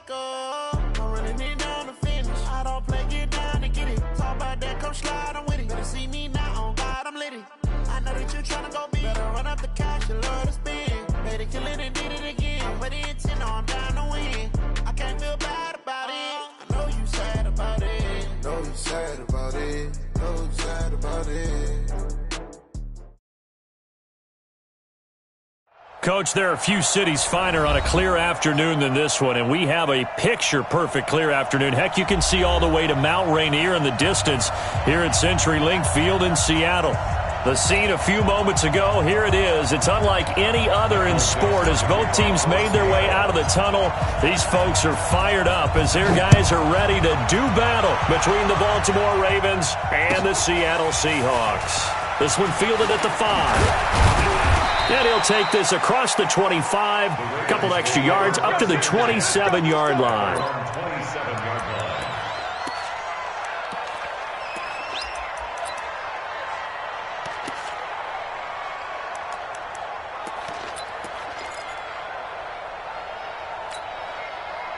Don't really need down to finish. I don't play, get down to get it. Talk about that, come slide, I'm with it. Better see me now, on God, I'm litty. I know that you tryna go big. Better run up the cash, you love to spend. Better kill it and did it again. But the intent, no, I'm down to win. I can't feel bad about it. I know you sad about it. Know you sad about it. Know you sad about it. Coach, there are a few cities finer on a clear afternoon than this one, and we have a picture-perfect clear afternoon. Heck, you can see all the way to Mount Rainier in the distance here at CenturyLink Field in Seattle. The scene a few moments ago, here it is. It's unlike any other in sport as both teams made their way out of the tunnel. These folks are fired up as their guys are ready to do battle between the Baltimore Ravens and the Seattle Seahawks. This one fielded at the 5. And he'll take this across the 25, a couple extra yards, up to the 27-yard line.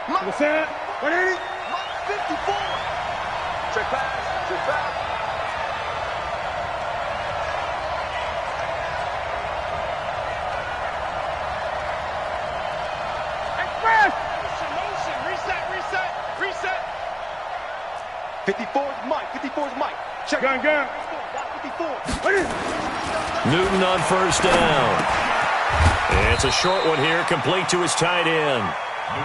What's that? 180? 54. Check pass. Check back. Reset. 54 is Mike. 54 is Mike. Check. Gun. 54. Newton on first down. It's a short one here, complete to his tight end.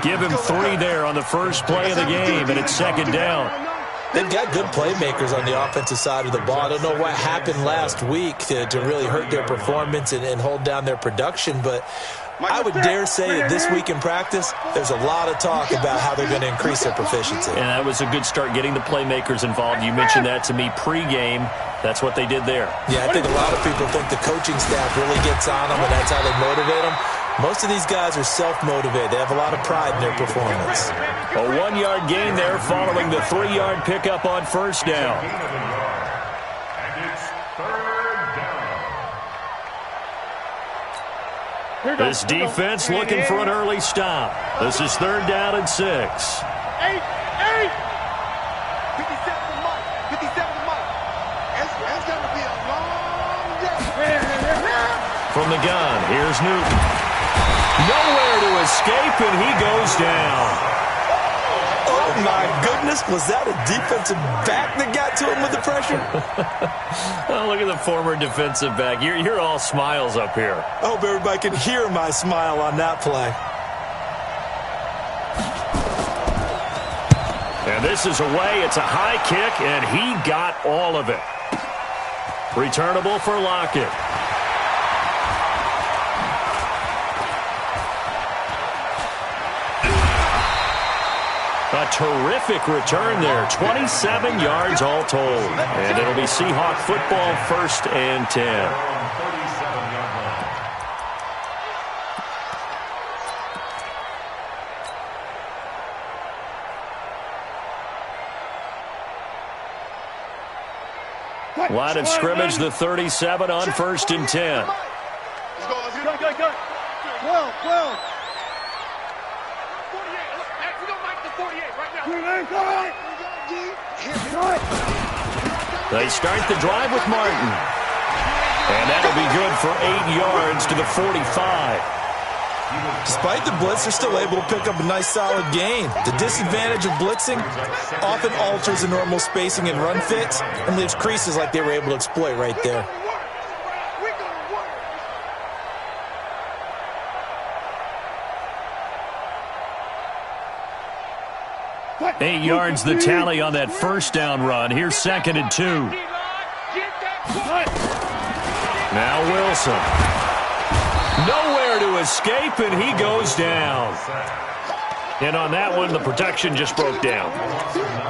Give him 3 there on the first play of the game, and it's second down. They've got good playmakers on the offensive side of the ball. I don't know what happened last week to really hurt their performance and hold down their production, but I would dare say that this week in practice, there's a lot of talk about how they're going to increase their proficiency. And that was a good start, getting the playmakers involved. You mentioned that to me pregame. That's what they did there. Yeah, I think a lot of people think the coaching staff really gets on them, and that's how they motivate them. Most of these guys are self-motivated. They have a lot of pride in their performance. A 1-yard gain there following the 3-yard pickup on first down. This defense looking for an early stop. This is 3rd down and 6. 8. 57 to Mike. 57 to Mike. It's going to be a long day. From the gun, here's Newton. Nowhere to escape, and he goes down. Oh, my goodness. Was that a defensive back that got to him with the pressure? Oh, look at the former defensive back. You're all smiles up here. I hope everybody can hear my smile on that play. And this is away. It's a high kick, and he got all of it. Returnable for Lockett. A terrific return there. 27 yards all told. And it'll be Seahawk football, 1st and 10. Line of scrimmage, the 37 on 1st and 10. Go. 12. 48 right now. They start the drive with Martin. And that'll be good for 8 yards to the 45. Despite the blitz, they're still able to pick up a nice solid gain. The disadvantage of blitzing often alters the normal spacing and run fits and leaves creases like they were able to exploit right there. 8 yards the tally on that first down run. Here's 2nd and 2. Now Wilson. Nowhere to escape, and he goes down. And on that one, the protection just broke down.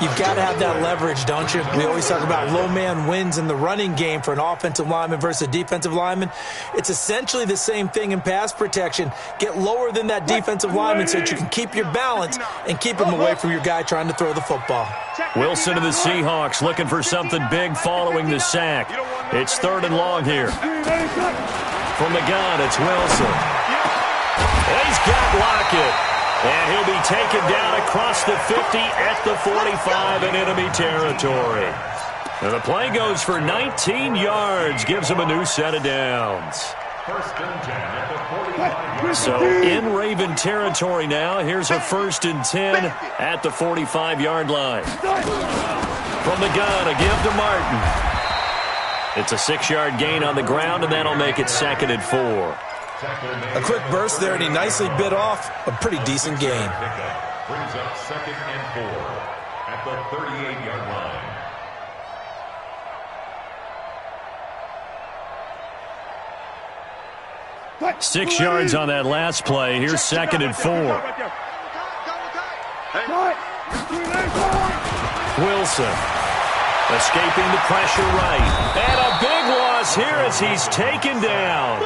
You've got to have that leverage, don't you? We always talk about low man wins in the running game for an offensive lineman versus a defensive lineman. It's essentially the same thing in pass protection. Get lower than that defensive lineman so that you can keep your balance and keep him away from your guy trying to throw the football. Wilson to the Seahawks looking for something big following the sack. It's 3rd and long here. From the gun, it's Wilson. And he's got Lockett. And he'll be taken down across the 50 at the 45 in enemy territory. And the play goes for 19 yards, gives him a new set of downs. First and 10 at the 45. So in Raven territory now, here's a 1st and 10 at the 45-yard line. From the gun, a give to Martin. It's a 6-yard gain on the ground, and that'll make it 2nd and 4. A quick burst there, and he nicely bit off a pretty decent gain. Brings up 2nd and 4 at the 38-yard line. Six yards on that last play. Here's 2nd and 4. Wilson escaping the pressure right. And a big loss here as he's taken down.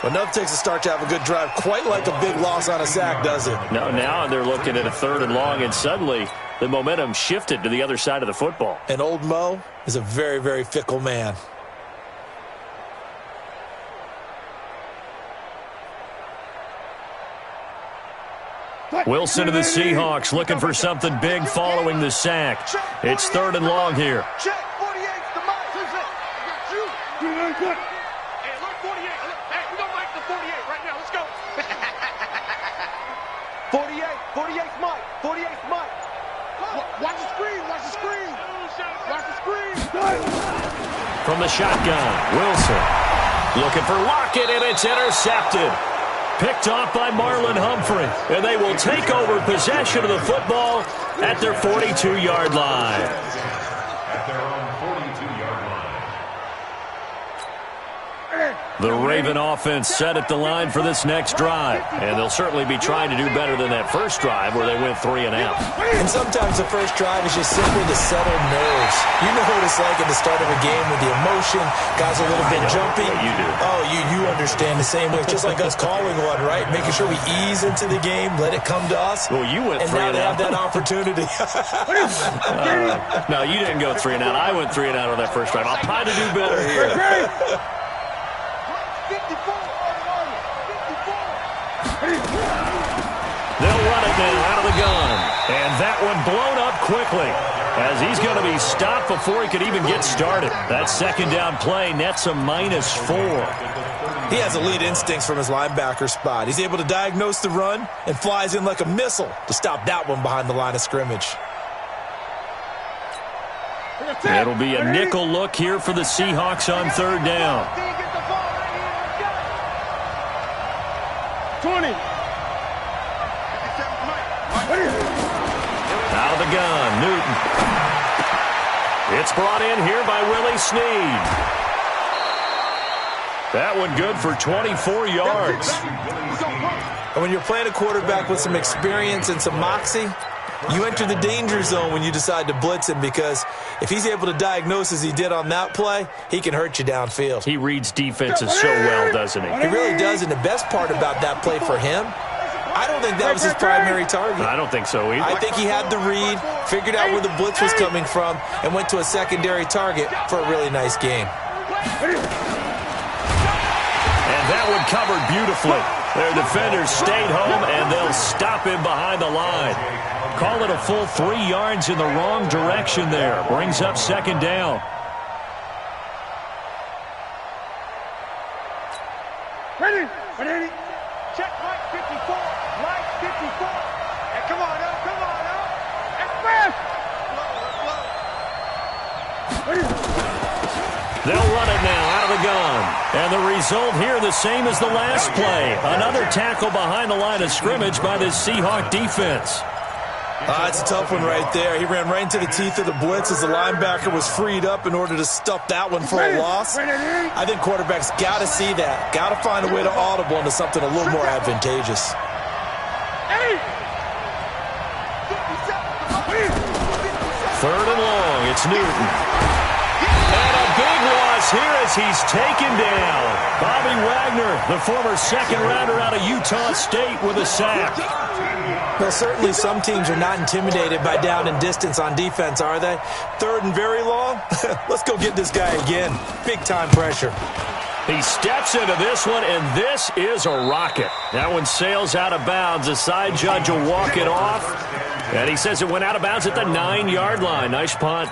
Well, enough takes a start to have a good drive. Quite like a big loss on a sack, does it? No, now they're looking at a 3rd and long, and suddenly the momentum shifted to the other side of the football. And old Mo is a very, very fickle man. Wilson to the Seahawks looking for something big following the sack. It's 3rd and long here. Check 48's the mic. Hey, look, 48. Hey, we don't like the 48 right now. Let's go. 48's Mike. 48's Mike. Watch the screen. Watch the screen. Watch the screen. From the shotgun, Wilson looking for Lockett, and it's intercepted. Picked off by Marlon Humphrey, and they will take over possession of the football at their 42-yard line. At their own 42-yard line. The Raven offense set at the line for this next drive, and they'll certainly be trying to do better than that first drive where they went 3 and out. And sometimes the first drive is just simply to settle nerves. You know what it's like at the start of a game with the emotion, guys a little bit jumpy. You do. Oh, you understand the same way. It's just like us calling one, right? Making sure we ease into the game, let it come to us. Well, you went and 3 now and they out. have that opportunity. No, you didn't go 3 and out. I went 3 and out on that first drive. I'll try to do better here. 54. They'll run it now out of the gun. And that one blown up quickly as he's going to be stopped before he could even get started. That 2nd down play nets a -4. He has elite instincts from his linebacker spot. He's able to diagnose the run and flies in like a missile to stop that one behind the line of scrimmage. It'll be a nickel look here for the Seahawks on 3rd down. 20. Out of the gun, Newton. It's brought in here by Willie Snead. That one good for 24 yards. And when you're playing a quarterback with some experience and some moxie, you enter the danger zone when you decide to blitz him, because if he's able to diagnose as he did on that play, he can hurt you downfield. He reads defenses so well, doesn't he? He really does, and the best part about that play for him, I don't think that was his primary target. I don't think so either. I think he had the read, figured out where the blitz was coming from, and went to a secondary target for a really nice game. And that one covered beautifully. Their defenders stayed home, and they'll stop him behind the line. Call it a full 3 yards in the wrong direction there. Brings up 2nd down. Ready. Check Mike 54. Mike 54. Hey, come on up. And fast. They'll run it now out of the gun. And the result here the same as the last play. Another tackle behind the line of scrimmage by this Seahawk defense. It's a tough one right there. He ran right into the teeth of the blitz as the linebacker was freed up in order to stuff that one for a loss. I think quarterbacks got to see that. Got to find a way to audible into something a little more advantageous. 3rd and long. It's Newton. And a big loss here as he's taken down. Bobby Wagner, the former 2nd rounder out of Utah State, with a sack. Well, certainly some teams are not intimidated by down and distance on defense, are they? 3rd and very long? Let's go get this guy again. Big-time pressure. He steps into this one, and this is a rocket. That one sails out of bounds. The side judge will walk it off, and he says it went out of bounds at the 9-yard line. Nice punt.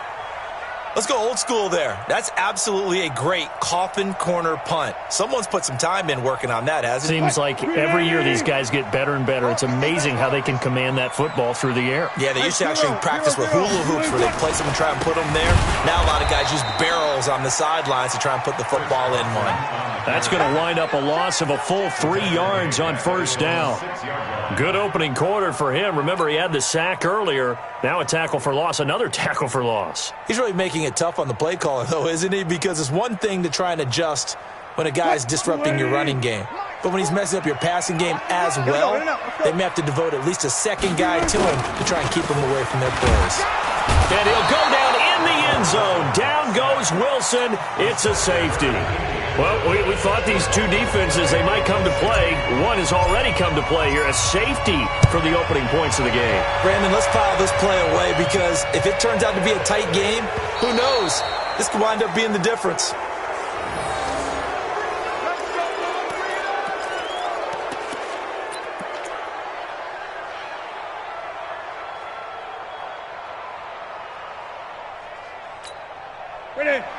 Let's go old school there. That's absolutely a great coffin corner punt. Someone's put some time in working on that, hasn't it? Seems like every year these guys get better and better. It's amazing how they can command that football through the air. Yeah, they used to actually practice with hula hoops where they place them and try and put them there. Now a lot of guys use barrels on the sidelines to try and put the football in one. That's going to wind up a loss of a full 3 yards on first down. Good opening quarter for him. Remember, he had the sack earlier. Now a tackle for loss, another tackle for loss. He's really making it tough on the play caller, though, isn't he? Because it's one thing to try and adjust when a guy's disrupting your running game. But when he's messing up your passing game as well, they may have to devote at least a second guy to him to try and keep him away from their plays. And he'll go down in the end zone. Down goes Wilson. It's a safety. Well, we thought these two defenses, they might come to play. One has already come to play here. A safety for the opening points of the game. Brandon, let's file this play away because if it turns out to be a tight game, who knows? This could wind up being the difference.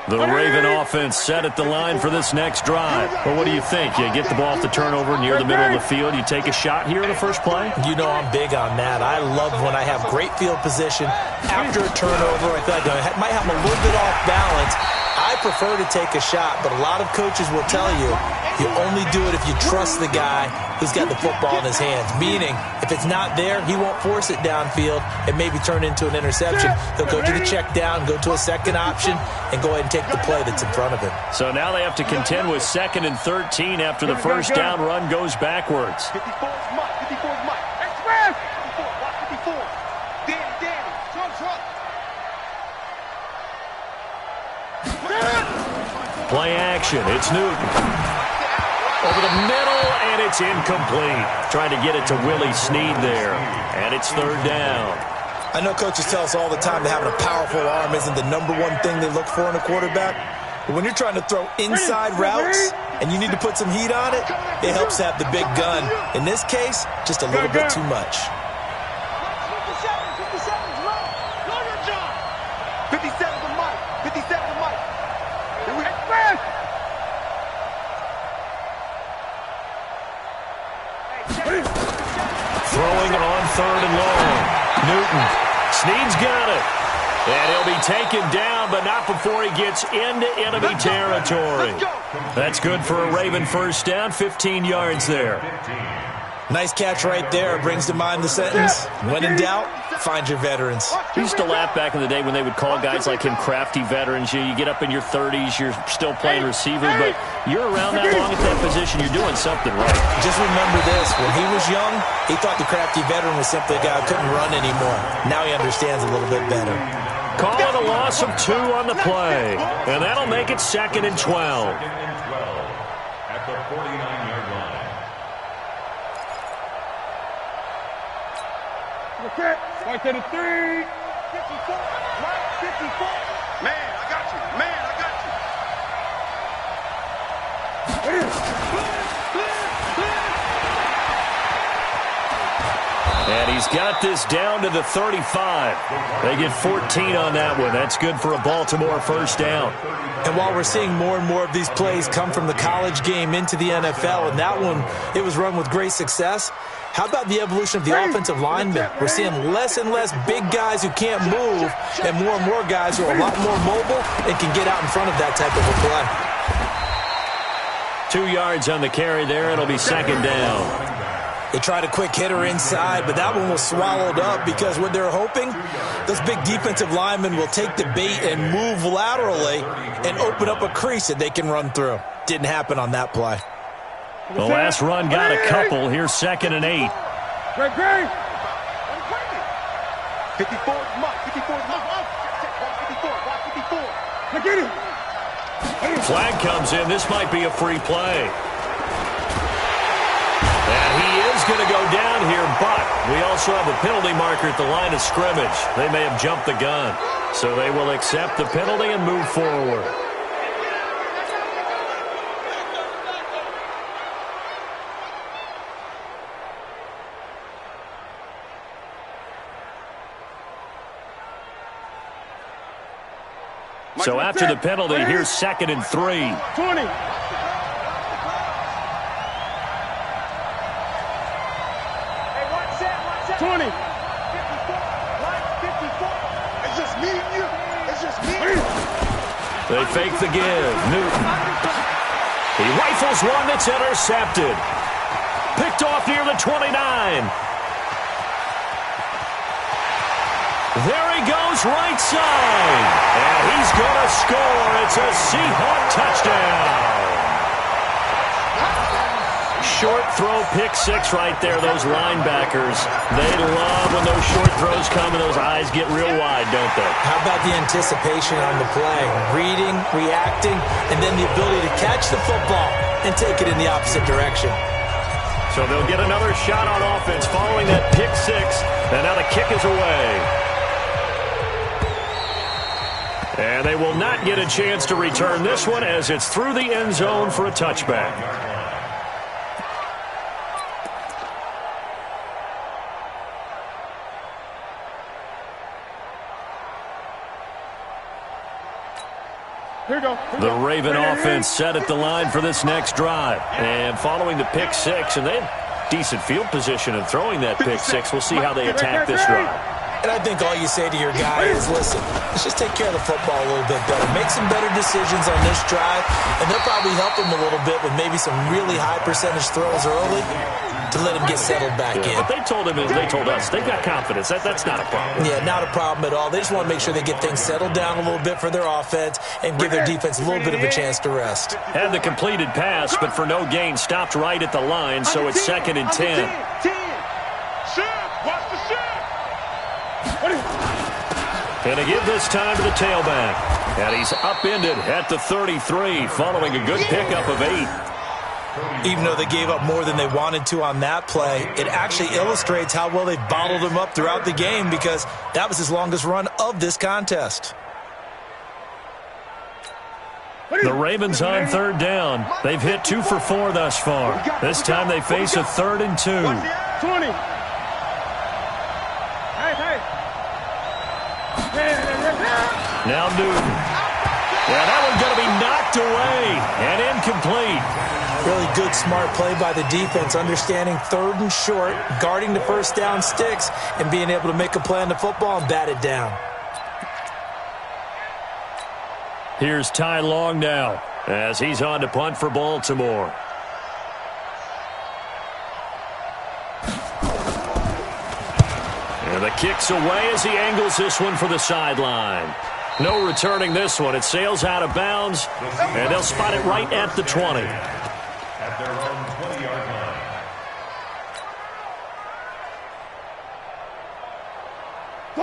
The Raven offense set at the line for this next drive. Well, what do you think? You get the ball off the turnover near the middle of the field. You take a shot here in the first play? You know I'm big on that. I love when I have great field position after a turnover. I feel like I might have a little bit off balance. I prefer to take a shot, but a lot of coaches will tell you only do it if you trust the guy who's got the football in his hands. Meaning, if it's not there, he won't force it downfield and maybe turn into an interception. He'll go to the check down, go to a second option, and go ahead and take the play that's in front of him. So now they have to contend with 2nd and 13 after the first down run goes backwards. 54 is Mike. 54 is Mike. Express! 54. Watch 54. Danny. Trump. Play action. It's Newton. Over the middle, and it's incomplete. Trying to get it to Willie Snead there, and it's 3rd down. I know coaches tell us all the time that having a powerful arm isn't the number one thing they look for in a quarterback. But when you're trying to throw inside routes and you need to put some heat on it, it helps to have the big gun. In this case, just a little bit too much. 57 to Mike. 57 to Mike. Here we express! Throwing on 3rd and long. Newton. Snead's got it. And he'll be taken down, but not before he gets into enemy territory. That's good for a Raven first down, 15 yards there. Nice catch right there. Brings to mind the sentence, when in doubt, find your veterans. We used to laugh back in the day when they would call guys like him crafty veterans. You get up in your 30s, you're still playing receiver, but you're around that long at that position, you're doing something right. Just remember this, when he was young, he thought the crafty veteran was simply a guy who couldn't run anymore. Now he understands a little bit better. Call it a loss of 2 on the play, and that'll make it 2nd and 12. At the 49-yard line. Okay. Right to the 3. 54. Mike, 54. Man, I got you. And he's got this down to the 35. They get 14 on that one. That's good for a Baltimore first down. And while we're seeing more and more of these plays come from the college game into the NFL, and that one, it was run with great success, how about the evolution of the offensive linemen? We're seeing less and less big guys who can't move and more guys who are a lot more mobile and can get out in front of that type of a play. 2 yards on the carry there. It'll be 2nd down. They tried a quick hitter inside, but that one was swallowed up because what they're hoping, those big defensive linemen will take the bait and move laterally and open up a crease that they can run through. Didn't happen on that play. The last run got a couple. Here's 2nd and 8. Great. 54 is Mike. 54 is Mike. Watch 54. Look at it. Flag comes in. This might be a free play. And he is going to go down here, but we also have a penalty marker at the line of scrimmage. They may have jumped the gun. So they will accept the penalty and move forward. So after the penalty, here's 2nd and 3. 20. 20. 54. Line 54. It's just me and you. It's just me and you. They fake the give. Newton. He rifles one that's intercepted. Picked off near the 29. There he goes, right side. And he's going to score. It's a Seahawk touchdown. Short throw, pick 6 right there. Those linebackers, they love when those short throws come and those eyes get real wide, don't they? How about the anticipation on the play? Reading, reacting, and then the ability to catch the football and take it in the opposite direction. So they'll get another shot on offense following that pick 6, and now the kick is away. And they will not get a chance to return this one as it's through the end zone for a touchback. The Raven offense set at the line for this next drive. And following the pick 6, and they have decent field position in throwing that pick 6. We'll see how they attack this drive. And I think all you say to your guy is, listen, let's just take care of the football a little bit better. Make some better decisions on this drive, and they'll probably help him a little bit with maybe some really high percentage throws early to let him get settled back in. But they told him, they told us, they've got confidence. That's not a problem. Yeah, not a problem at all. They just want to make sure they get things settled down a little bit for their offense and give their defense a little bit of a chance to rest. Had the completed pass, but for no gain, stopped right at the line, so it's 2nd and 10. Watch the shot. And to give this time to the tailback. And he's upended at the 33 following a good pickup of 8. Even though they gave up more than they wanted to on that play, it actually illustrates how well they've bottled him up throughout the game because that was his longest run of this contest. The Ravens on 3rd down. They've hit 2 for 4 thus far. This time they face a 3rd and 2. 20. Now Newton. Yeah, that one's going to be knocked away and incomplete. Really good, smart play by the defense, understanding 3rd and short, guarding the first down sticks, and being able to make a play on the football and bat it down. Here's Ty Long now as he's on to punt for Baltimore. And the kick's away as he angles this one for the sideline. No returning this one. It sails out of bounds, and they'll spot it right at the 20. At their own 20-yard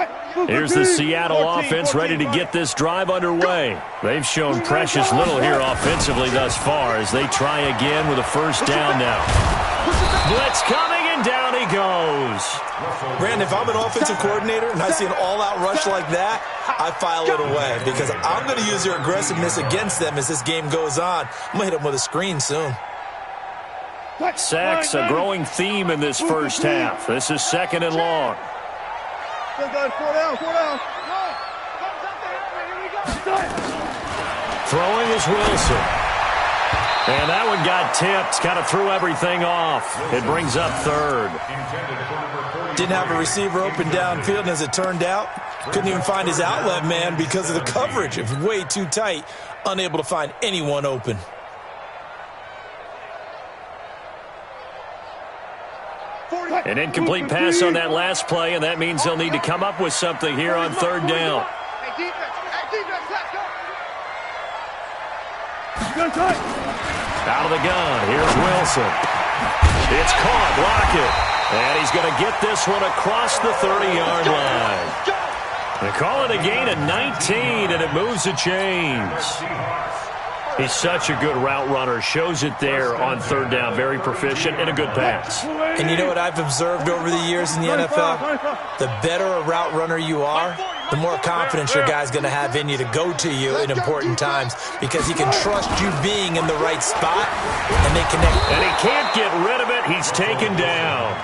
line. Here's the Seattle offense ready to get this drive underway. They've shown precious little here offensively thus far as they try again with a first down now. Blitz coming, and down he goes. Brandon, if I'm an offensive coordinator and I see an all-out rush like that, I file it away because I'm going to use their aggressiveness against them as this game goes on. I'm going to hit them with a screen soon. Sacks, a growing theme in this first half. This is 2nd and long. 4 down. Throwing is Wilson. And that one got tipped, kind of threw everything off. It brings up 3rd. Didn't have a receiver open downfield, and as it turned out, couldn't even find his outlet man because of the coverage. It was way too tight, unable to find anyone open. An incomplete pass on that last play, and that means they'll need to come up with something here on 3rd down. Out of the gun, here's Wilson. It's caught, Lockett. And he's going to get this one across the 30-yard line. They call it a gain of 19, and it moves the chains. He's such a good route runner. Shows it there on 3rd down. Very proficient and a good pass. And you know what I've observed over the years in the NFL? The better a route runner you are, the more confidence your guy's going to have in you to go to you in important times because he can trust you being in the right spot, and they connect. And he can't get rid of it. He's taken down.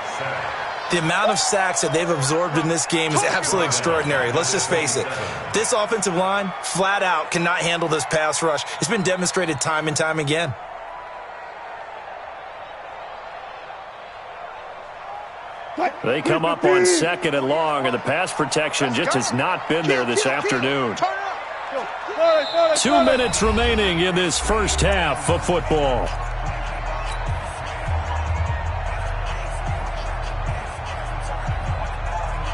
The amount of sacks that they've absorbed in this game is absolutely extraordinary. Let's just face it. This offensive line, flat out, cannot handle this pass rush. It's been demonstrated time and time again. They come up on 2nd and long, and the pass protection just has not been there this afternoon. 2 minutes remaining in this first half of football.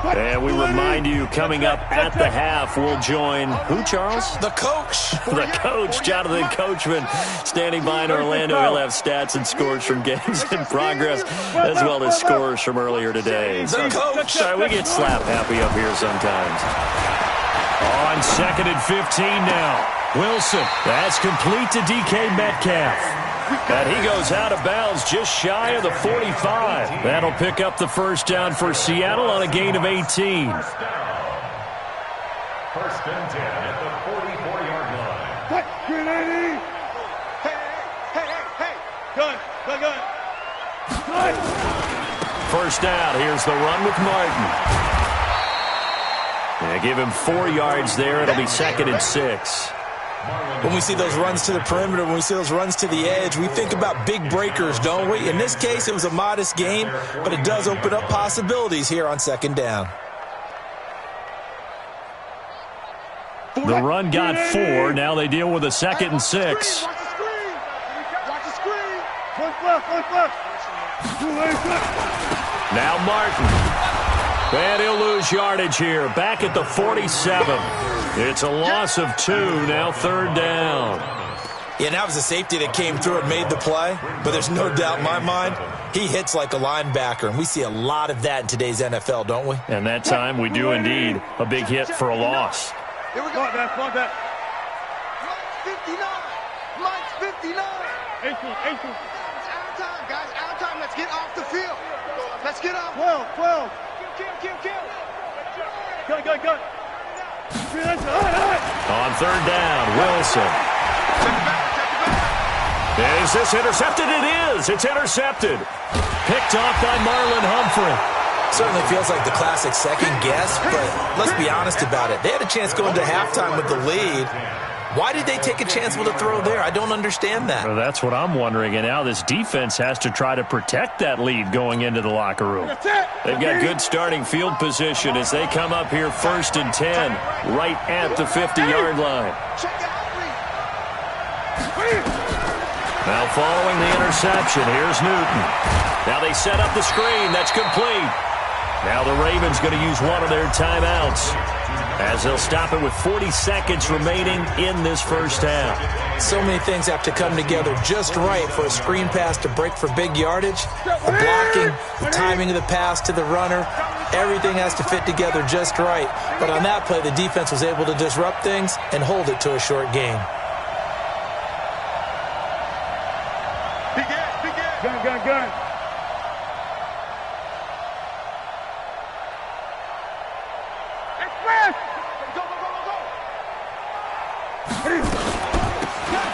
And we remind you, coming up at the half, we'll join who, Charles? The coach. The coach, Jonathan Coachman, standing by in Orlando. He'll have stats and scores from games in progress, as well as scores from earlier today. The coach. Sorry, we get slap happy up here sometimes. On 2nd and 15 now. Wilson, that's complete to DK Metcalf. And he goes out of bounds just shy of the 45. That'll pick up the first down for Seattle on a gain of 18. First and 10 at the 44-yard line. Hey, gun. First down, here's the run with Martin. Yeah, give him 4 yards there. It'll be 2nd and 6. When we see those runs to the perimeter, when we see those runs to the edge, we think about big breakers, don't we? In this case, it was a modest gain, but it does open up possibilities here on 2nd down. The run got 4. Now they deal with a 2nd and 6. Watch the screen. One left. Now Martin. And he'll lose yardage here. Back at the 47. It's a loss of 2. Now 3rd down. Yeah, and that was a safety that came through and made the play. But there's no doubt in my mind, he hits like a linebacker. And we see a lot of that in today's NFL, don't we? And that time we do indeed. A big hit for a loss. Here we go. Come on, back. Mike's 59. 18. It's out of time, guys. Out of time. Let's get off the field. Let's get off. 12. Kill. Go. On 3rd down, Wilson. Is this intercepted? It is. It's intercepted. Picked off by Marlon Humphrey. Certainly feels like the classic second guess, but let's be honest about it. They had a chance going to halftime with the lead. Why did they take a chance with a throw there? I don't understand that. Well, that's what I'm wondering. And now this defense has to try to protect that lead going into the locker room. They've got good starting field position as they come up here 1st and 10, right at the 50-yard line. Now following the interception, here's Newton. Now they set up the screen. That's complete. Now the Ravens going to use one of their timeouts, as they'll stop it with 40 seconds remaining in this first half. So many things have to come together just right for a screen pass to break for big yardage. The blocking, the timing of the pass to the runner, everything has to fit together just right. But on that play, the defense was able to disrupt things and hold it to a short gain. Gun.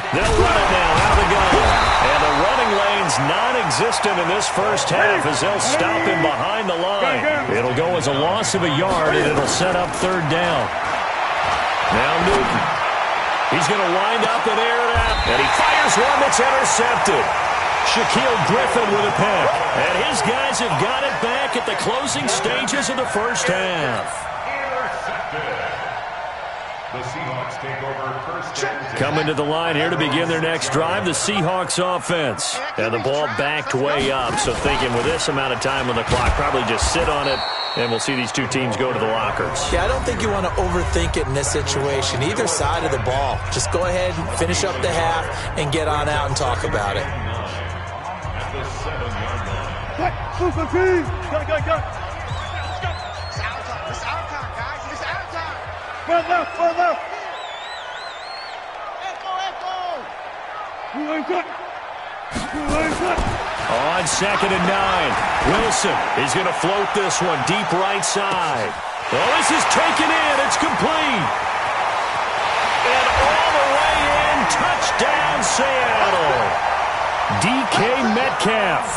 They'll run it now out of the gun. And the running lane's non-existent in this first half as they'll stop him behind the line. It'll go as a loss of a yard, and it'll set up 3rd down. Now Newton. He's going to wind up and air it out. And he fires one that's intercepted. Shaquille Griffin with a pick. And his guys have got it back at the closing stages of the first half. The Seahawks take over first and 10. Coming to the line here to begin their next drive, the Seahawks offense. And the ball backed way up, so thinking with this amount of time on the clock, probably just sit on it, and we'll see these two teams go to the lockers. Yeah, I don't think you want to overthink it in this situation, either side of the ball. Just go ahead and finish up the half and get on out and talk about it. At the 7-yard line. Go. It's out of time, guys. It's out of time. One left. On 2nd and 9, Wilson is going to float this one deep right side. Oh, this is taken in. It's complete. And all the way in, touchdown Seattle. DK Metcalf.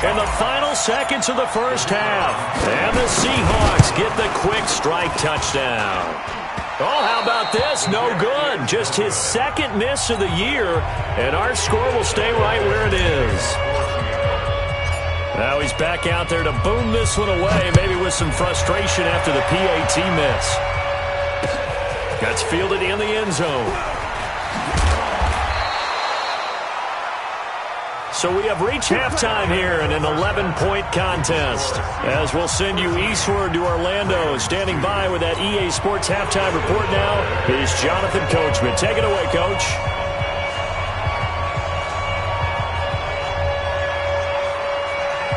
in the final seconds of the first half. And the Seahawks get the quick strike touchdown. Oh, how about this? No good. Just his second miss of the year, and our score will stay right where it is. Now he's back out there to boom this one away, maybe with some frustration after the PAT miss. Gets fielded in the end zone. So we have reached halftime here in an 11-point contest. As we'll send you eastward to Orlando. Standing by with that EA Sports halftime report now is Jonathan Coachman. Take it away, Coach.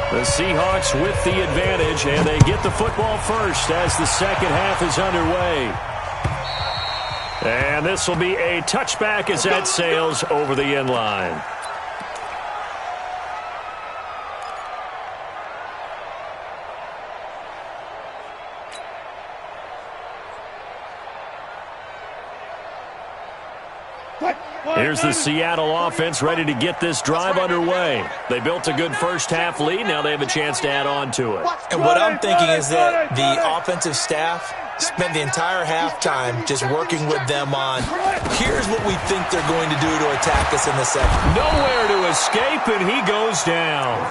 The Seahawks with the advantage, and they get the football first as the second half is underway. And this will be a touchback as that sails over the end line. Here's the Seattle offense ready to get this drive underway. They built a good first-half lead. Now they have a chance to add on to it. And what I'm thinking is that the offensive staff spent the entire halftime just working with them on, here's what we think they're going to do to attack us in the second. Nowhere to escape, and he goes down.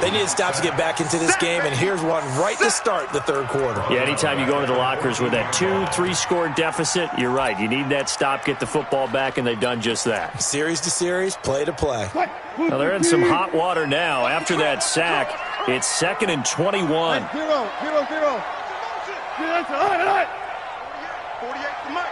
They need to stop to get back into this game, and here's one right to start the third quarter. Yeah, anytime you go into the lockers with that 2-3 score deficit, you're right. You need that stop, get the football back, and they've done just that. Series to series, play to play. Now they're in some hot water now. After that sack, it's 2nd and 21. 0-0-0. 48 to Mike.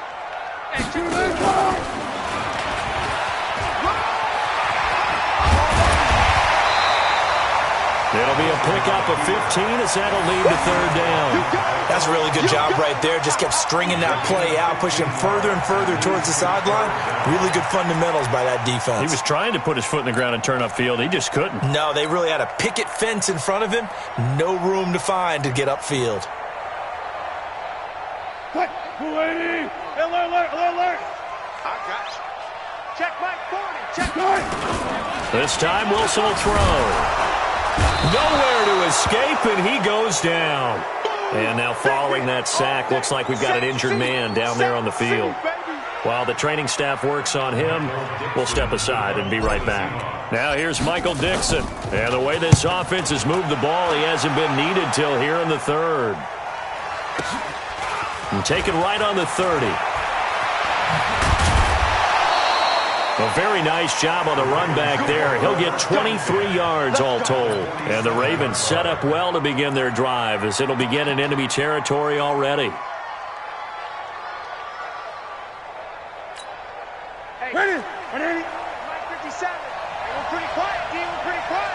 It'll be a pickup of 15 as that'll lead to third down. That's a really good job right there. Just kept stringing that play out, pushing further and further towards the sideline. Really good fundamentals by that defense. He was trying to put his foot in the ground and turn upfield. He just couldn't. No, they really had a picket fence in front of him. No room to find to get upfield. What? 280. Alert. I got you. Check Mike 40. Check Mike. This time Wilson will throw. Nowhere to escape, and he goes down. And now following that sack, looks like we've got an injured man down there on the field. While the training staff works on him, we'll step aside and be right back. Now here's Michael Dixon. And the way this offense has moved the ball, he hasn't been needed till here in the third. And taken right on the 30. A very nice job on the run back there. He'll get 23 yards all told. And the Ravens set up well to begin their drive as it'll begin in enemy territory already. Ready. Mike 57. We're pretty quiet, D. We're pretty quiet.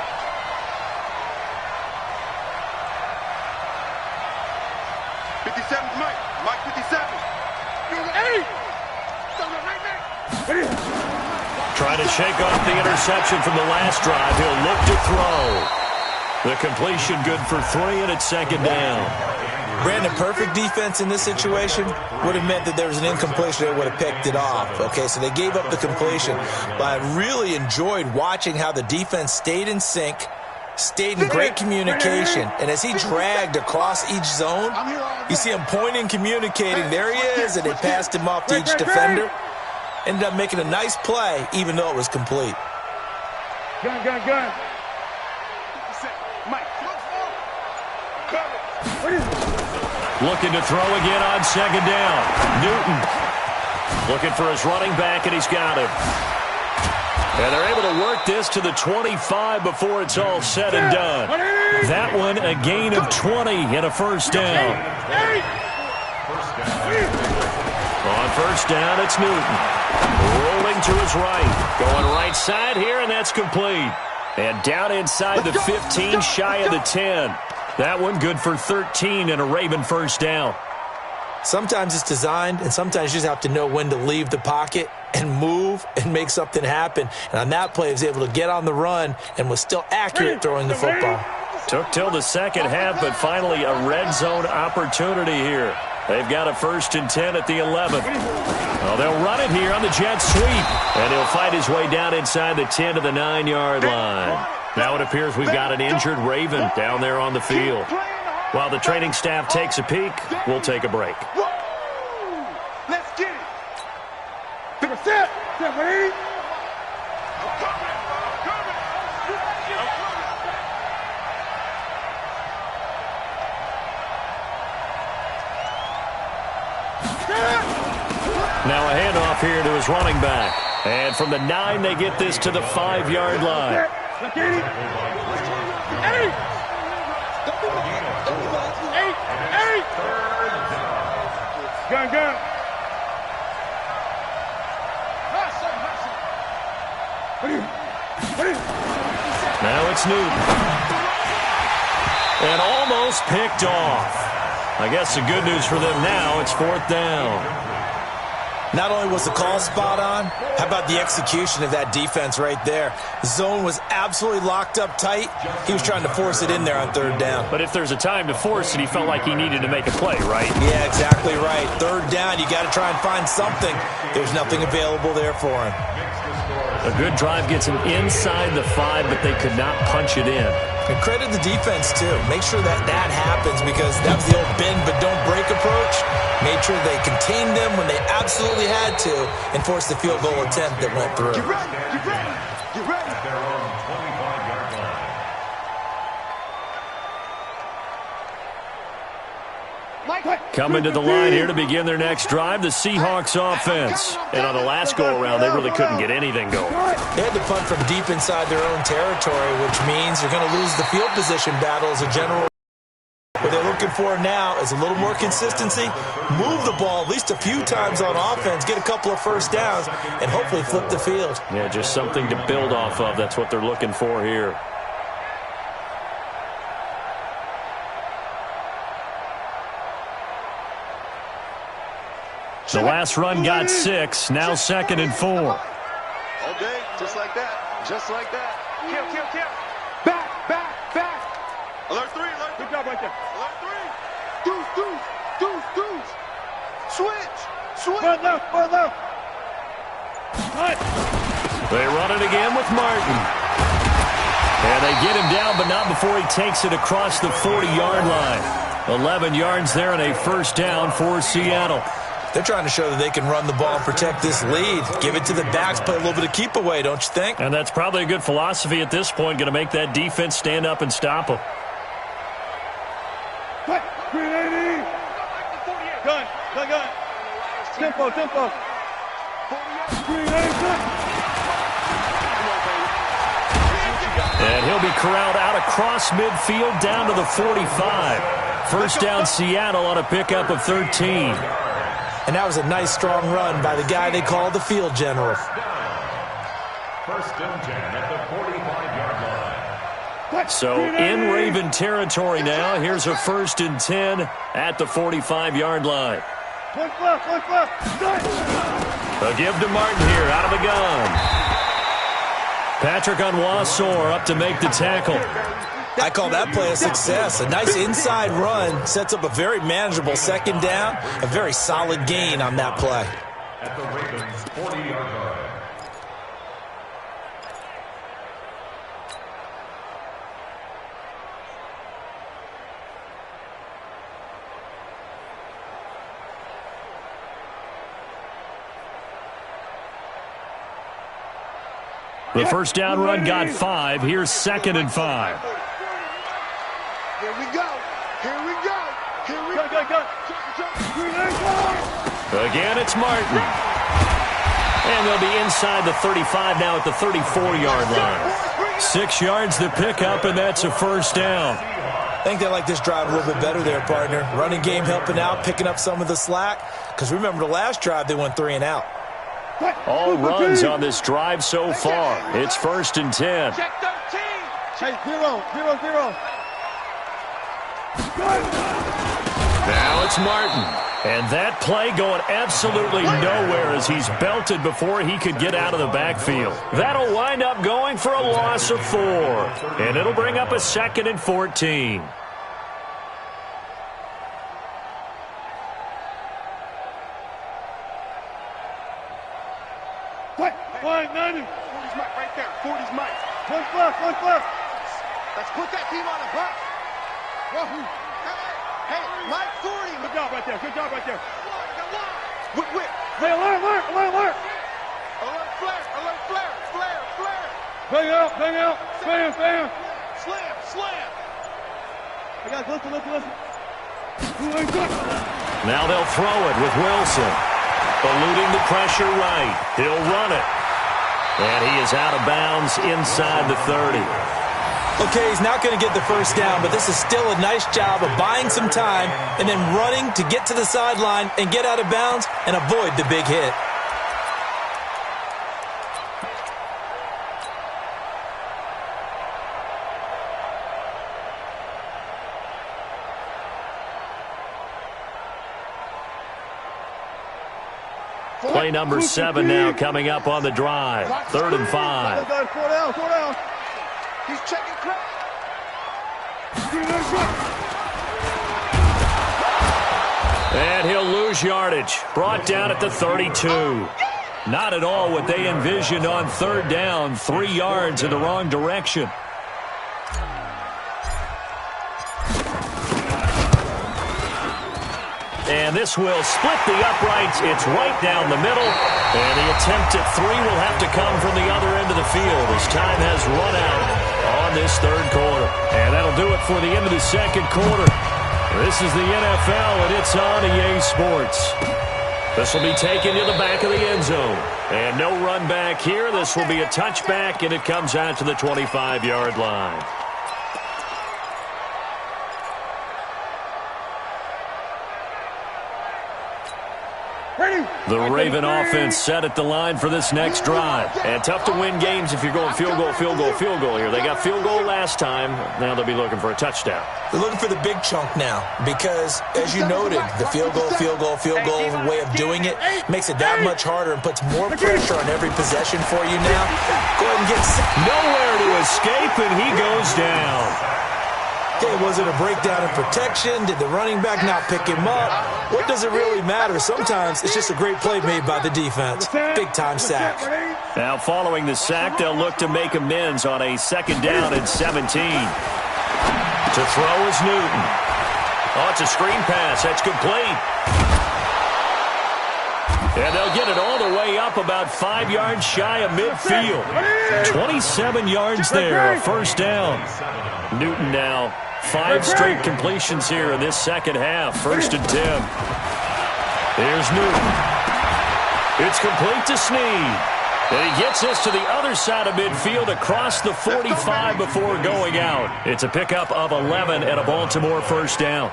Mike 57. Hey! Right back. Trying to shake off the interception from the last drive. He'll look to throw. The completion good for 3, and it's second down. Brandon, perfect defense in this situation would have meant that there was an incompletion that would have picked it off. Okay, so they gave up the completion. But I really enjoyed watching how the defense stayed in sync, stayed in great communication. And as he dragged across each zone, you see him pointing, communicating. There he is, and they passed him off to each defender. Ended up making a nice play, even though it was complete. Gun. Mike. Looking to throw again on second down. Newton looking for his running back, and he's got him. And they're able to work this to the 25 before it's all said and done. That one, a gain of 20 and a first down. On first down, it's Newton. Rolling to his right. Going right side here, and that's complete. And down inside the 15, shy of the 10. That one good for 13 and a Raven first down. Sometimes it's designed, and sometimes you just have to know when to leave the pocket and move and make something happen. And on that play, he was able to get on the run and was still accurate throwing the football. Took till the second half, but finally a red zone opportunity here. They've got a 1st and 10 at the 11th. Well, they'll run it here on the jet sweep, and he'll fight his way down inside the 10 to the 9-yard line. Now it appears we've got an injured Raven down there on the field. While the training staff takes a peek, we'll take a break. Let's get it. Take a set. Set, ready? Now a handoff here to his running back. And from the 9, they get this to the 5-yard line. Gun. Now it's Newton. And almost picked off. I guess the good news for them now, it's 4th down. Not only was the call spot on, how about the execution of that defense right there? The zone was absolutely locked up tight. He was trying to force it in there on 3rd down. But if there's a time to force it, he felt like he needed to make a play, right? Yeah, exactly right. 3rd down, you got to try and find something. There's nothing available there for him. A good drive gets him inside the 5, but they could not punch it in. And credit the defense, too. Make sure that happens, because that was the old bend but don't break approach. Made sure they contained them when they absolutely had to and forced the field goal attempt that went through. Get ready. Get ready. At their own 25-yard line. Coming to the line here to begin their next drive, the Seahawks offense. And on the last go-around, they really couldn't get anything going. They had to punt from deep inside their own territory, which means you're going to lose the field position battle as a general. What they're looking for now is a little more consistency, move the ball at least a few times on offense, get a couple of first downs, and hopefully flip the field. Yeah, just something to build off of. That's what they're looking for here. The last run got 6, now 2nd and 4. All day, just like that. Just like that. Kill. Back. Alert 3. Good job right there. Alert 3. Deuce. Switch. Run left. They run it again with Martin. And they get him down, but not before he takes it across the 40-yard line. 11 yards there and a first down for Seattle. They're trying to show that they can run the ball and protect this lead. Give it to the backs, play a little bit of keep away, don't you think? And that's probably a good philosophy at this point, going to make that defense stand up and stop them. Cut. 380. Gun. Tempo. 380. And he'll be corralled out across midfield down to the 45. First down Seattle on a pickup of 13. And that was a nice, strong run by the guy they call the field general. First and 10 at the 45-yard line. So in Raven territory now. Here's a 1st and 10 at the 45-yard line. One left. A give to Martin here out of the gun. Patrick Onwuasor up to make the tackle. I call that play a success. A nice inside run sets up a very manageable 2nd down. A very solid gain on that play. At the Ravens' 40-yard line. The first down run got 5. Here's 2nd and 5. Here we go. Again, it's Martin. And they'll be inside the 35 now at the 34-yard line. 6 yards the pickup, and that's a first down. I think they like this drive a little bit better there, partner. Running game helping out, picking up some of the slack. Because remember, the last drive, they went 3 and out. All runs on this drive so far. It's 1st and 10. Check 13. Hey, 0. Now it's Martin. And that play going absolutely nowhere as he's belted before he could get out of the backfield. That'll wind up going for a loss of 4. And it'll bring up a 2nd and 14. Quick, 90. 40's Mike right there. 40's Mike. One left. Let's put that team on the bus. Hey, Mike 40. Good job right there. Good job right there. Whip. Hey, alert. Alert flare. Bang out. Spam. Slam. I got listen. Now they'll throw it with Wilson. Eluding the pressure right. He'll run it. And he is out of bounds inside the 30. Okay, he's not going to get the first down, but this is still a nice job of buying some time and then running to get to the sideline and get out of bounds and avoid the big hit. Play number 7 now coming up on the drive. 3rd and 5. 4 down. He's checking crowd. And he'll lose yardage. Brought down at the 32. Not at all what they envisioned on 3rd down. 3 yards in the wrong direction. And this will split the uprights. It's right down the middle. And the attempt at 3 will have to come from the other end of the field as time has run out on this 3rd quarter. And that'll do it for the end of the 2nd quarter. This is the NFL, and it's on EA Sports. This will be taken to the back of the end zone. And no run back here. This will be a touchback, and it comes out to the 25-yard line. The Raven offense set at the line for this next drive. And tough to win games if you're going field goal here. They got field goal last time. Now they'll be looking for a touchdown. They're looking for the big chunk now because, as you noted, the field goal way of doing it makes it that much harder and puts more pressure on every possession for you now. Go ahead and get nowhere to escape, and he goes down. Okay, was it a breakdown in protection? Did the running back not pick him up? What does it really matter? Sometimes it's just a great play made by the defense. Big-time sack. Now, following the sack, they'll look to make amends on a 2nd down and 17. To throw is Newton. Oh, it's a screen pass. That's complete. And they'll get it all the way up about 5 yards shy of midfield. 27 yards there, a 1st down. Newton now 5 straight completions here in this 2nd half. 1st and 10. There's Newton. It's complete to Snead. And he gets us to the other side of midfield across the 45 before going out. It's a pickup of 11 and a Baltimore 1st down.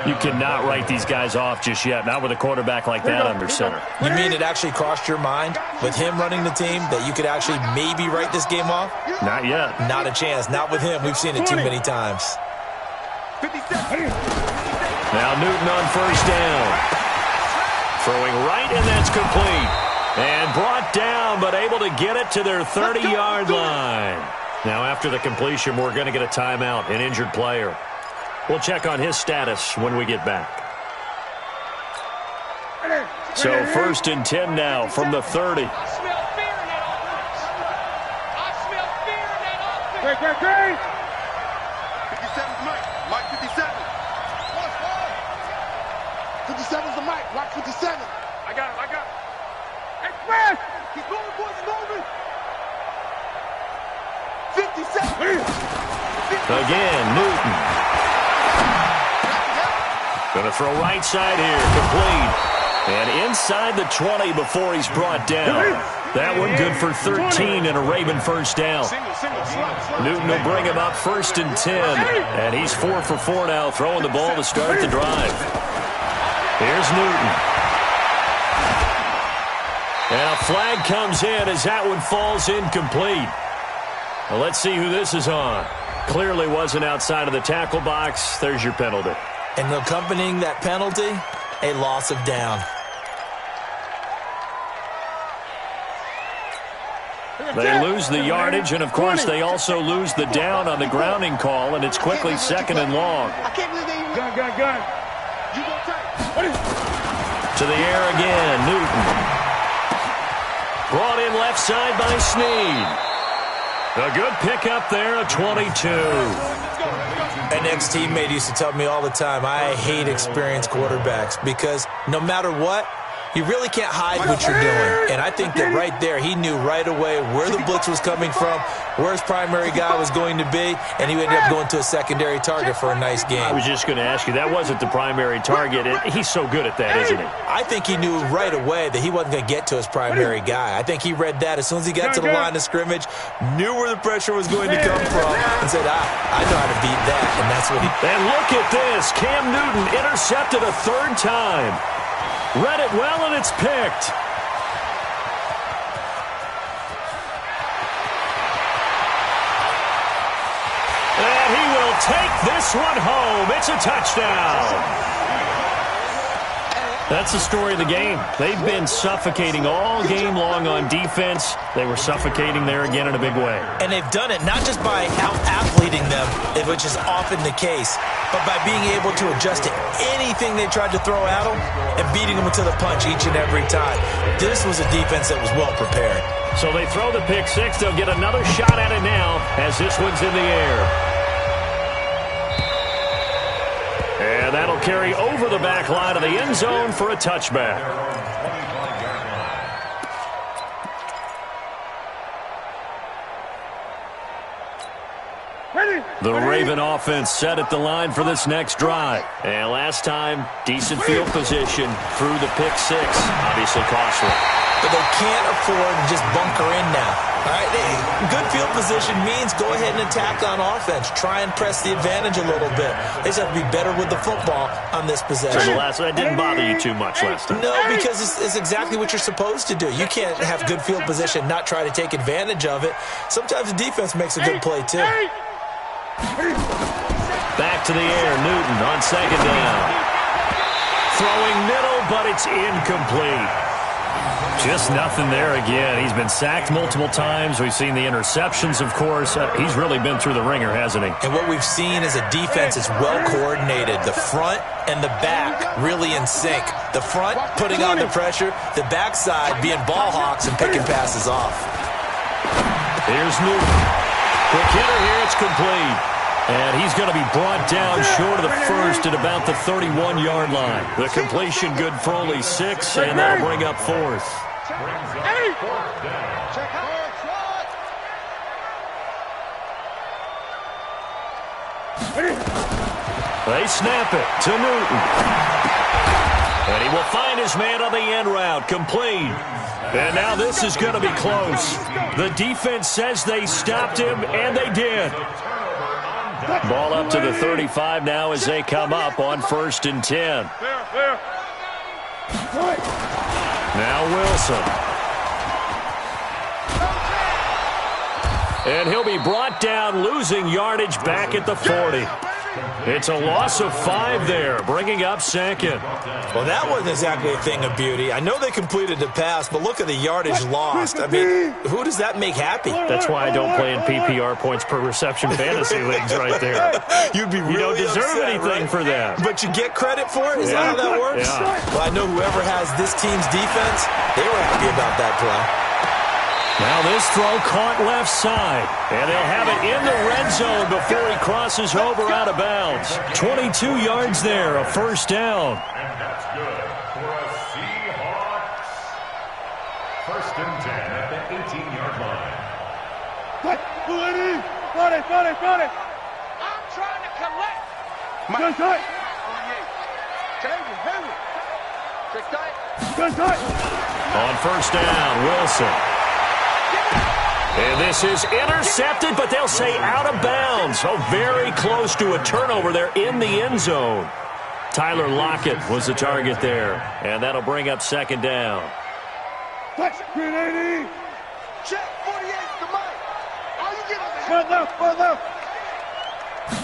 You cannot write these guys off just yet, not with a quarterback like that under center. You mean it actually crossed your mind with him running the team that you could actually maybe write this game off? Not yet. Not a chance. Not with him. We've seen it too many times. Now Newton on 1st down. Throwing right, and that's complete. And brought down, but able to get it to their 30-yard line. Now after the completion, we're going to get a timeout, an injured player. We'll check on his status when we get back. So 1st and 10 now from the 30. I smell fear in that offense. I smell fear in that offense. Great. 57's Mike. Mike 57. 57's the Mike. Mike 57. I got it. Express! Keep going, boys. Moving. 57. Again, Newton. Going to throw right side here, complete. And inside the 20 before he's brought down. That one good for 13 and a Raven 1st down. Newton will bring him up 1st and 10. And he's 4 for 4 now, throwing the ball to start the drive. Here's Newton. And a flag comes in as that one falls incomplete. Well, let's see who this is on. Clearly wasn't outside of the tackle box. There's your penalty. And accompanying that penalty, a loss of down. They lose the yardage, and, of course, they also lose the down on the grounding call, and it's quickly 2nd and long. I can't believe they even Gun. You go tight. To the air again, Newton. Brought in left side by Snead. A good pickup there, a 22. An ex-teammate used to tell me all the time, I hate experienced quarterbacks because no matter what, you really can't hide what you're doing. And I think that right there, he knew right away where the blitz was coming from, where his primary guy was going to be, and he ended up going to a secondary target for a nice game. I was just going to ask you, that wasn't the primary target. He's so good at that, isn't he? I think he knew right away that he wasn't going to get to his primary guy. I think he read that as soon as he got to the line of scrimmage, knew where the pressure was going to come from, and said, I know how to beat that, and that's what he... And look at this. Cam Newton intercepted a third time. Read it well, and it's picked. And he will take this one home. It's a touchdown. That's the story of the game. They've been suffocating all game long on defense. They were suffocating there again in a big way. And they've done it not just by out-athleting them, which is often the case, but by being able to adjust to anything they tried to throw at them and beating them to the punch each and every time. This was a defense that was well prepared. So they throw the pick six. They'll get another shot at it now as this one's in the air. And that'll carry over the back line of the end zone for a touchback. The Raven offense set at the line for this next drive. And last time, decent field position through the pick six. Obviously costly. But they can't afford to just bunker in now. All right, good field position means go ahead and attack on offense. Try and press the advantage a little bit. They just have to be better with the football on this possession. So the last one didn't bother you too much last time. No, because it's exactly what you're supposed to do. You can't have good field position, not try to take advantage of it. Sometimes the defense makes a good play, too. Back to the air, Newton on second down. Throwing middle, but it's incomplete. Just nothing there again. He's been sacked multiple times. We've seen the interceptions, of course. He's really been through the ringer, hasn't he? And what we've seen is a defense that's well coordinated. The front and the back really in sync. The front putting on the pressure, the backside being ball hawks and picking passes off. Here's Newton. Quick hitter here, it's complete. And he's going to be brought down short of the first at about the 31-yard line. The completion good for only 6, and that'll bring up fourth. They snap it to Newton. And he will find his man on the end route, complete. And now this is going to be close. The defense says they stopped him, and they did. Ball up to the 35 now as they come up on 1st and 10. Now Wilson. And he'll be brought down, losing yardage back at the 40. It's a loss of 5 there, bringing up second. Well, that wasn't exactly a thing of beauty. I know they completed the pass, but look at the yardage lost. I mean, who does that make happy? That's why I don't play in PPR points per reception fantasy leagues right there. You'd be really You don't deserve upset, anything right? for that. But you get credit for it? Is that how that works? Yeah. Well, I know whoever has this team's defense, they were happy about that play. Now this throw caught left side, and they'll have it in the red zone before he crosses over out of bounds. 22 yards there, a first down. And that's good for a Seahawks. 1st and 10 at the 18-yard line. Got it. I'm trying to collect. Gun tight. Gun tight. On 1st down, Wilson. And this is intercepted, but they'll say out of bounds. Oh, very close to a turnover there in the end zone. Tyler Lockett was the target there, and that'll bring up 2nd down. Touch. 380. Check 48 to Mike. All you get is a One left.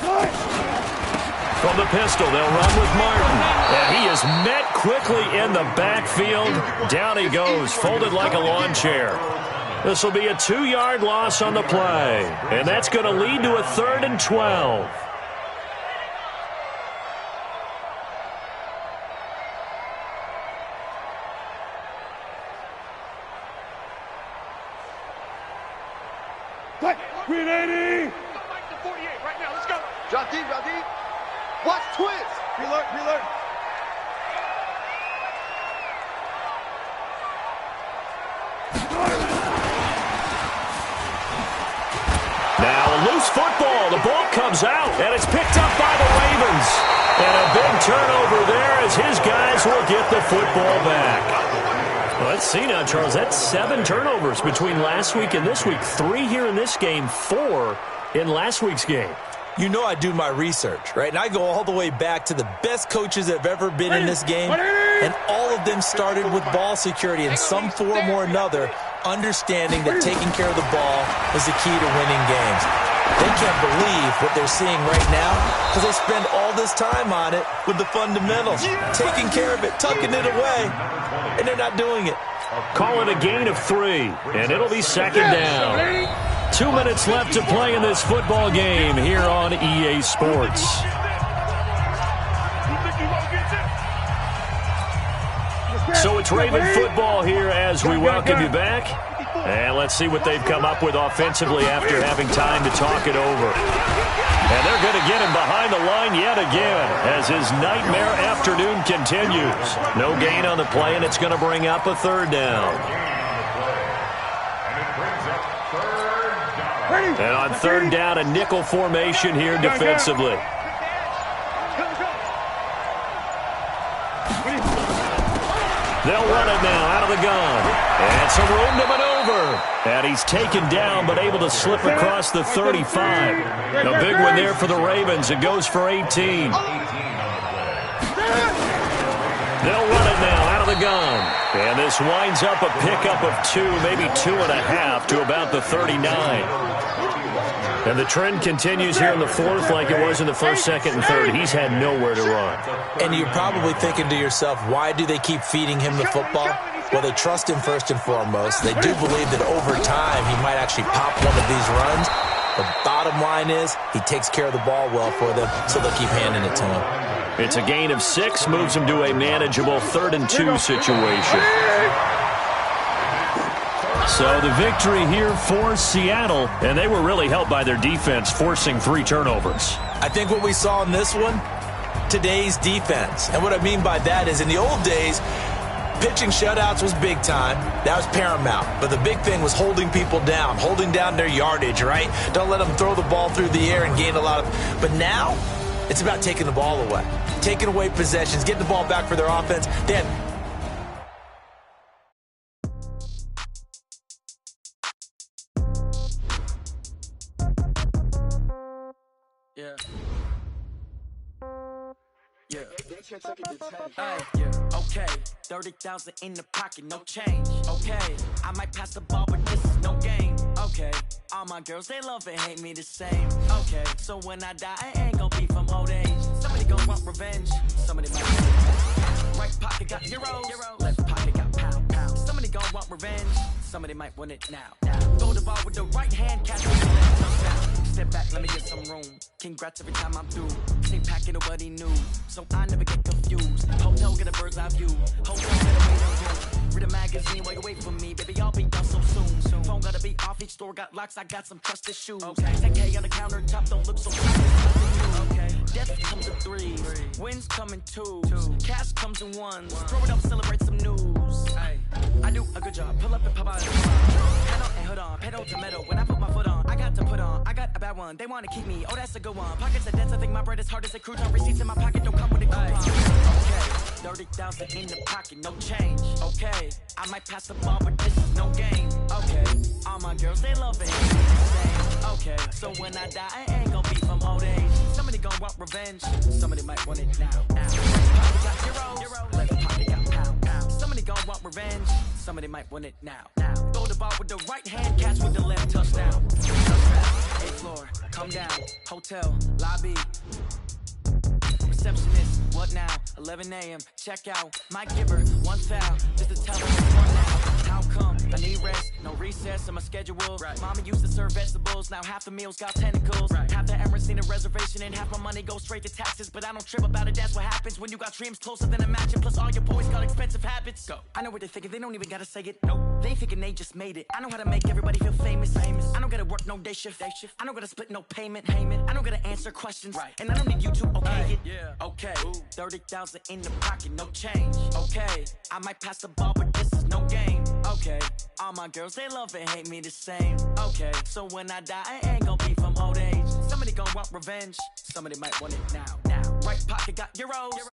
Right. From the pistol, they'll run with Martin. And he is met quickly in the backfield. Down he goes, folded like a lawn chair. This will be a 2-yard loss on the play. And that's going to lead to a 3rd and 12. Play. 380. Mike to 48 right now. Let's go. Drop deep, drop deep. Watch twist. Preload, preload. Now a loose football. The ball comes out, and it's picked up by the Ravens. And a big turnover there as his guys will get the football back. Well, let's see now, Charles. That's 7 turnovers between last week and this week. 3 here in this game, 4 in last week's game. You know I do my research, right? And I go all the way back to the best coaches that have ever been in this game. And all of them started with ball security in some form or another, understanding that taking care of the ball is the key to winning games. They can't believe what they're seeing right now because they spend all this time on it with the fundamentals, taking care of it, tucking it away, and they're not doing it. Call it a gain of 3, and it'll be second down. 2 minutes left to play in this football game here on EA Sports. So it's Raven football here as we welcome you back. And let's see what they've come up with offensively after having time to talk it over. And they're going to get him behind the line yet again as his nightmare afternoon continues. No gain on the play, and it's going to bring up a 3rd down. And on 3rd down, a nickel formation here defensively. They'll run it now out of the gun. And some room to maneuver. And he's taken down but able to slip across the 35. A big one there for the Ravens. It goes for 18. They'll run it now out of the gun. And this winds up a pickup of 2, maybe 2.5 to about the 39. And the trend continues here in the 4th like it was in the 1st, 2nd, and 3rd. He's had nowhere to run. And you're probably thinking to yourself, why do they keep feeding him the football? Well, they trust him first and foremost. They do believe that over time he might actually pop one of these runs. The bottom line is he takes care of the ball well for them, so they'll keep handing it to him. It's a gain of 6, moves him to a manageable 3rd and 2 situation. So the victory here for Seattle, and they were really helped by their defense, forcing 3 turnovers. I think what we saw in this one, today's defense. And what I mean by that is in the old days, pitching shutouts was big time. That was paramount. But the big thing was holding people down, holding down their yardage, right? Don't let them throw the ball through the air and gain a lot of... But now, it's about taking the ball away, taking away possessions, getting the ball back for their offense. They had... Okay, 30,000 in the pocket, no change. Okay, I might pass the ball, but this is no game. Okay, all my girls, they love and hate me the same. Okay, so when I die, I ain't gon' be from old age. Somebody gon' want revenge, somebody might want it. Right pocket got euros, left pocket got pound. Somebody gon' want revenge, somebody might want it now. Throw the ball with the right hand, catch it with the left touchdown. Step back, let me get some room. Congrats every time I'm through. Stay packing, nobody knew, so I never get confused. Hotel, get a bird's eye view. Hotel, better wait on room. Read a magazine while you wait for me, baby, I'll be done so soon. Phone gotta be off, each store got locks, I got some trusted shoes. 10K on the countertop, don't look so okay. Death comes in 3s, wins come in 2s, cash comes in 1s. Throw it up, celebrate some news. I do a good job, pull up and pop out. Head on and hood on, pedal to metal. When I put my foot on, I got to put on. I got a bad one, they wanna keep me, oh that's a good one. Pockets of debts, I think my bread is hard as a crouton. Receipts in my pocket, don't come with a coupon. Okay, 30,000 in the pocket, no change. Okay, I might pass the ball, but this is no game. Okay, all my girls, they love it. Okay, so when I die, I ain't gon' be from old age. Somebody gon' want revenge, somebody might want it now. Right pocket got euros, left pocket got pound. Somebody gon' want revenge, somebody might want it now. Throw the ball with the right hand, catch with the left touchdown. 8th floor, come down, hotel, lobby. Receptionist, what now? 11 a.m. check out. Might give her 1 foul just to tell her it's 1 now. How come? I need rest, no recess in my schedule. Right. Mama used to serve vegetables, now half the meals got tentacles. Right. Half the Emirates need a reservation and half my money goes straight to taxes. But I don't trip about it, that's what happens when you got dreams closer than a mansion. Plus all your boys got expensive habits. Go. I know what they're thinking, they don't even gotta say it. Nope. They thinking they just made it. I know how to make everybody feel famous. I don't gotta work no day shift. I don't gotta split no payment. I don't gotta answer questions. Right. And I don't need you to okay it. Yeah. Okay. 30,000 in the pocket, no change. Okay. I might pass the ball, but this is no game. Okay. All my girls, they love and hate me the same. Okay. So when I die, I ain't gonna be from old age. Somebody gon' want revenge. Somebody might want it now. Right pocket got euros.